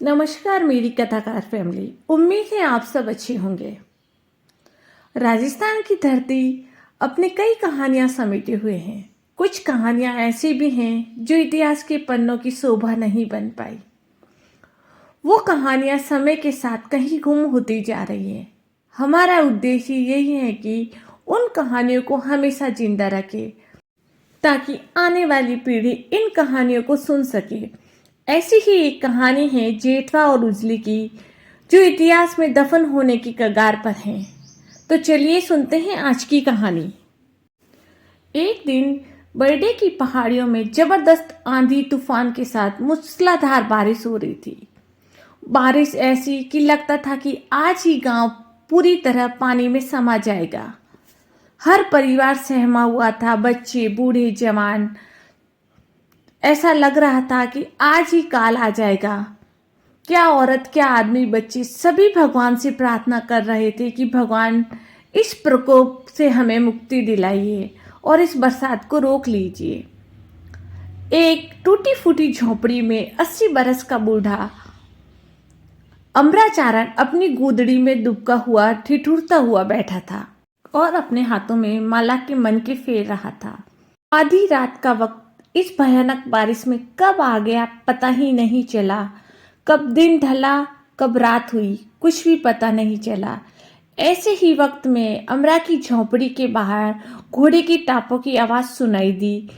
नमस्कार मेरी कथाकार फैमिली। उम्मीद है आप सब अच्छे होंगे। राजस्थान की धरती अपने कई कहानियां समेटे हुए हैं। कुछ कहानियां ऐसी भी हैं जो इतिहास के पन्नों की शोभा नहीं बन पाई। वो कहानियां समय के साथ कहीं गुम होती जा रही हैं। हमारा उद्देश्य यही है कि उन कहानियों को हमेशा जिंदा रखें ताकि आने वाली पीढ़ी इन कहानियों को सुन सके। ऐसी ही एक कहानी है जेठवा और उजली की, जो इतिहास में दफन होने की कगार पर है। तो चलिए सुनते हैं आज की कहानी। एक दिन बरडे की पहाड़ियों में जबरदस्त आंधी तूफान के साथ मूसलाधार बारिश हो रही थी। बारिश ऐसी कि लगता था कि आज ही गांव पूरी तरह पानी में समा जाएगा। हर परिवार सहमा हुआ था, बच्चे बूढ़े जवान। ऐसा लग रहा था कि आज ही काल आ जाएगा। क्या औरत, क्या आदमी, बच्चे सभी भगवान से प्रार्थना कर रहे थे कि भगवान इस प्रकोप से हमें मुक्ति दिलाइए और इस बरसात को रोक लीजिए। एक टूटी फूटी झोपड़ी में 80 बरस का बूढ़ा अमराचारण अपनी गूदड़ी में दुबका हुआ ठिठुरता हुआ बैठा था और अपने हाथों में माला के मन के फेर रहा था। आधी रात का वक्त इस भयानक बारिश में कब आ गया पता ही नहीं चला। कब दिन ढला, कब रात हुई, कुछ भी पता नहीं चला। ऐसे ही वक्त में अमरा की झोपड़ी के बाहर घोड़े की टापों की आवाज सुनाई दी।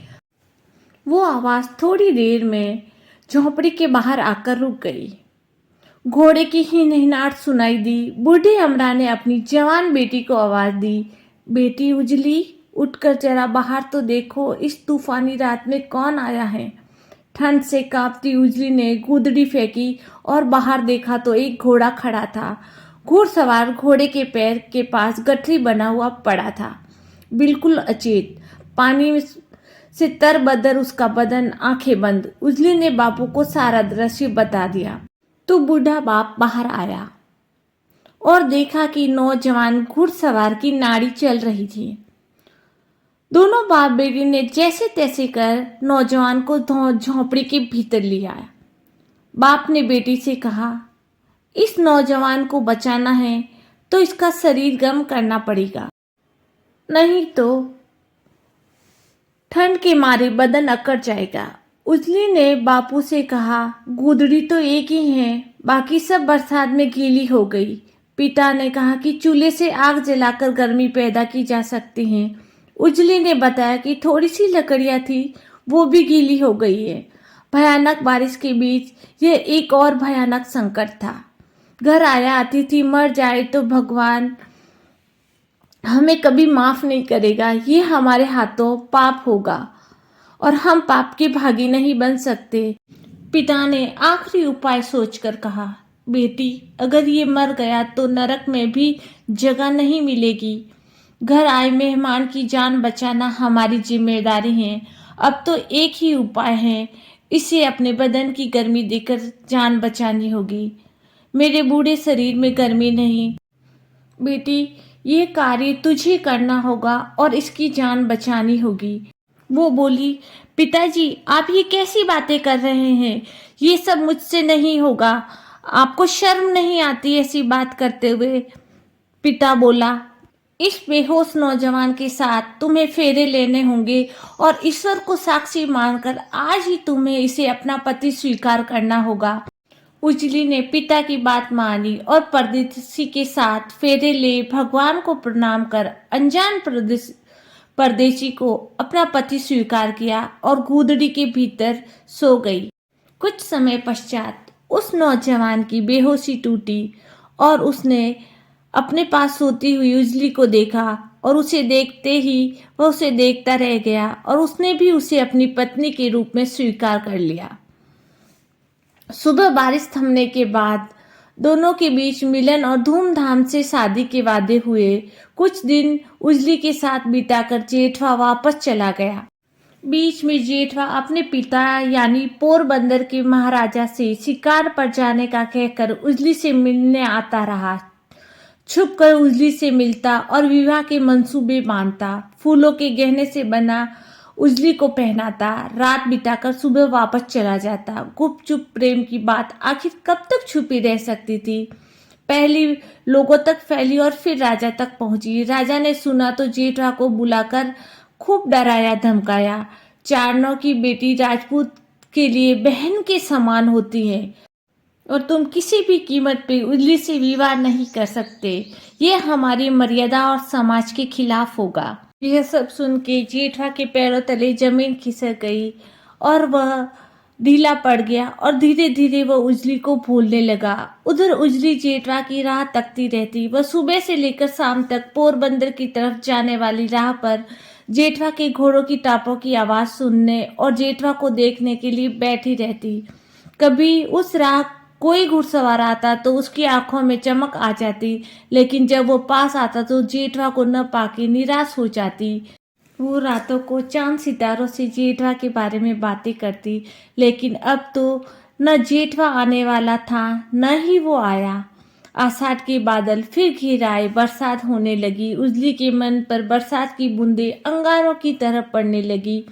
वो आवाज थोड़ी देर में झोपड़ी के बाहर आकर रुक गई। घोड़े की ही नहनाट सुनाई दी। बूढ़े अमरा ने अपनी जवान बेटी को आवाज दी, बेटी उजली, उठकर जरा बाहर तो देखो, इस तूफानी रात में कौन आया है। ठंड से कांपती उजली ने गुदड़ी फेंकी और बाहर देखा तो एक घोड़ा खड़ा था। घुड़सवार घोड़े के पैर के पास गठरी बना हुआ पड़ा था, बिल्कुल अचेत। पानी में से तरबदर उसका बदन, आंखें बंद। उजली ने बापू को सारा दृश्य बता दिया। तो बूढ़ा बाप बाहर आया और देखा कि नौजवान घुड़सवार की नाड़ी चल रही थी। दोनों बाप बेटी ने जैसे तैसे कर नौजवान को झोंपड़ी के भीतर ले आया। बाप ने बेटी से कहा, इस नौजवान को बचाना है तो इसका शरीर गर्म करना पड़ेगा, नहीं तो ठंड के मारे बदन अकड़ जाएगा। उजली ने बापू से कहा, गुदड़ी तो एक ही है, बाकी सब बरसात में गीली हो गई। पिता ने कहा कि चूल्हे से आग जलाकर गर्मी पैदा की जा सकती है। उजली ने बताया कि थोड़ी सी लकड़ियां थी, वो भी गीली हो गई है। भयानक बारिश के बीच यह एक और भयानक संकट था। घर आया अतिथि मर जाए तो भगवान हमें कभी माफ नहीं करेगा। ये हमारे हाथों पाप होगा और हम पाप के भागी नहीं बन सकते। पिता ने आखिरी उपाय सोचकर कहा, बेटी अगर ये मर गया तो नरक में भी जगह नहीं मिलेगी। घर आए मेहमान की जान बचाना हमारी जिम्मेदारी है। अब तो एक ही उपाय है, इसे अपने बदन की गर्मी देकर जान बचानी होगी। मेरे बूढ़े शरीर में गर्मी नहीं। बेटी ये कार्य तुझे करना होगा और इसकी जान बचानी होगी। वो बोली, पिताजी आप ये कैसी बातें कर रहे हैं, ये सब मुझसे नहीं होगा। आपको शर्म नहीं आती ऐसी बात करते हुए। पिता बोला, इस बेहोश नौजवान के साथ तुम्हें फेरे लेने होंगे और ईश्वर को साक्षी मानकर आज ही तुम्हें इसे अपना पति स्वीकार करना होगा। उजली ने पिता की बात मानी और परदेसी के साथ फेरे ले भगवान को प्रणाम कर अनजान परदेसी को अपना पति स्वीकार किया और गूदड़ी के भीतर सो गई। कुछ समय पश्चात उस नौजवान की बेहोशी टूटी और उसने अपने पास सोती हुई उजली को देखा और उसे देखते ही वह उसे देखता रह गया और उसने भी उसे अपनी पत्नी के रूप में स्वीकार कर लिया। सुबह बारिश थमने के बाद दोनों के बीच मिलन और धूमधाम से शादी के वादे हुए। कुछ दिन उजली के साथ बिताकर जेठवा वापस चला गया। बीच में जेठवा अपने पिता यानी पोरबंदर के महाराजा से शिकार पर जाने का कहकर उजली से मिलने आता रहा। छुपकर उजली से मिलता और विवाह के मंसूबे बांधता। फूलों के गहने से बना उजली को पहनाता, रात बिताकर सुबह वापस चला जाता। गुपचुप प्रेम की बात आखिर कब तक छुपी रह सकती थी। पहली लोगों तक फैली और फिर राजा तक पहुंची। राजा ने सुना तो जेठवा को बुलाकर खूब डराया धमकाया। चारणों की बेटी राजपूत के लिए बहन के समान होती है और तुम किसी भी कीमत पे उजली से विवाह नहीं कर सकते। ये हमारी मर्यादा और समाज के खिलाफ होगा। यह सब सुन के जेठवा के पैरों तले जमीन खिसक गई और वह ढीला पड़ गया और धीरे धीरे वह उजली को भूलने लगा। उधर उजली जेठवा की राह तकती रहती। वह सुबह से लेकर शाम तक पोरबंदर की तरफ जाने वाली राह पर जेठवा के घोड़ों की टापों की आवाज सुनने और जेठवा को देखने के लिए बैठी रहती। कभी उस राह कोई घुड़सवार आता तो उसकी आंखों में चमक आ जाती, लेकिन जब वो पास आता तो जेठवा को न पाके निराश हो जाती। वो रातों को चांद सितारों से जेठवा के बारे में बातें करती, लेकिन अब तो न जेठवा आने वाला था न ही वो आया। आषाढ़ के बादल फिर घिर आए, बरसात होने लगी। उजली के मन पर बरसात की बूंदें अंगारों की तरह पड़ने लगी।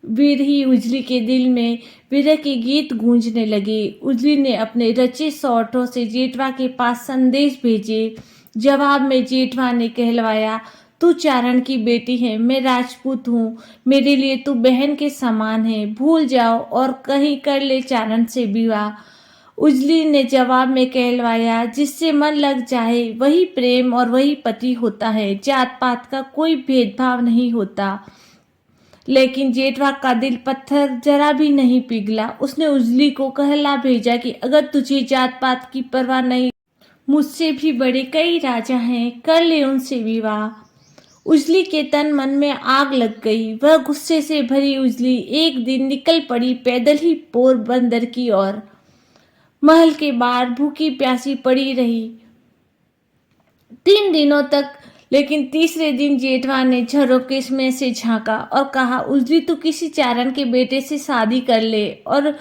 विरही उजली के दिल में विरह के गीत गूंजने लगे। उजली ने अपने रचे सौठों से जेठवा के पास संदेश भेजे। जवाब में जेठवा ने कहलवाया, तू चारण की बेटी है, मैं राजपूत हूँ, मेरे लिए तू बहन के समान है, भूल जाओ और कहीं कर ले चारण से विवाह। उजली ने जवाब में कहलवाया, जिससे मन लग जाए वही प्रेम और वही पति होता है, जात पात का कोई भेदभाव नहीं होता। लेकिन जेठवा का दिल पत्थर जरा भी नहीं पिघला। उसने उजली को कहला भेजा कि अगर तुझे जात पात की परवाह नहीं, मुझसे भी बड़े कई राजा हैं, कर ले उनसे विवाह। उजली के तन मन में आग लग गई। वह गुस्से से भरी उजली एक दिन निकल पड़ी पैदल ही पोरबंदर की ओर। महल के बाहर भूखी प्यासी पड़ी रही 3 दिनों तक, लेकिन तीसरे दिन जेठवा ने झरोके में से झांका और कहा, उजली तू किसी चारण के बेटे से शादी कर ले और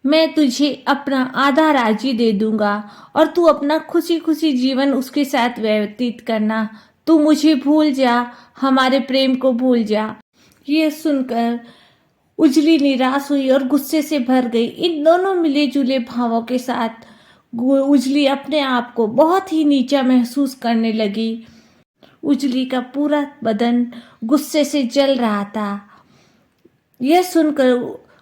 मैं तुझे अपना आधा राज्य दे दूंगा और तू अपना खुशी खुशी जीवन उसके साथ व्यतीत करना। तू मुझे भूल जा, हमारे प्रेम को भूल जा। ये सुनकर उजली निराश हुई और गुस्से से भर गई। इन दोनों मिले जुले भावों के साथ उजली अपने आप को बहुत ही नीचा महसूस करने लगी। उजली का पूरा बदन गुस्से से जल रहा था। यह सुनकर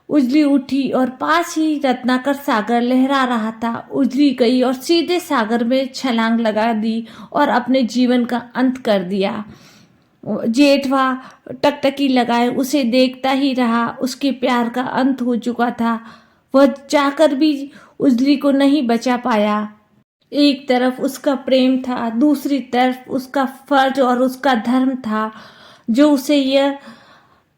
उजली उठी और पास ही रत्नाकर सागर लहरा रहा था। उजली गई और सीधे सागर में छलांग लगा दी और अपने जीवन का अंत कर दिया। जेठवा टकटकी लगाए उसे देखता ही रहा। उसके प्यार का अंत हो चुका था। वह चाहकर भी उजली को नहीं बचा पाया। एक तरफ उसका प्रेम था, दूसरी तरफ उसका फर्ज और उसका धर्म था, जो उसे यह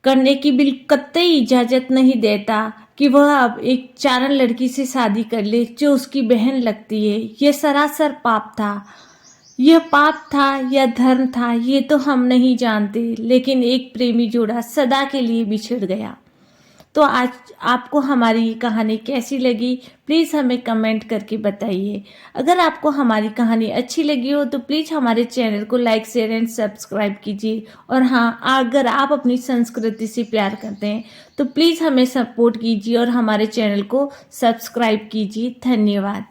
करने की कतई इजाजत नहीं देता कि वह अब एक चारण लड़की से शादी कर ले जो उसकी बहन लगती है। यह सरासर पाप था। यह पाप था या धर्म था ये तो हम नहीं जानते, लेकिन एक प्रेमी जोड़ा सदा के लिए बिछड़ गया। तो आज आपको हमारी ये कहानी कैसी लगी, प्लीज़ हमें कमेंट करके बताइए। अगर आपको हमारी कहानी अच्छी लगी हो तो प्लीज़ हमारे चैनल को लाइक शेयर एंड सब्सक्राइब कीजिए। और हाँ, अगर आप अपनी संस्कृति से प्यार करते हैं तो प्लीज़ हमें सपोर्ट कीजिए और हमारे चैनल को सब्सक्राइब कीजिए। धन्यवाद।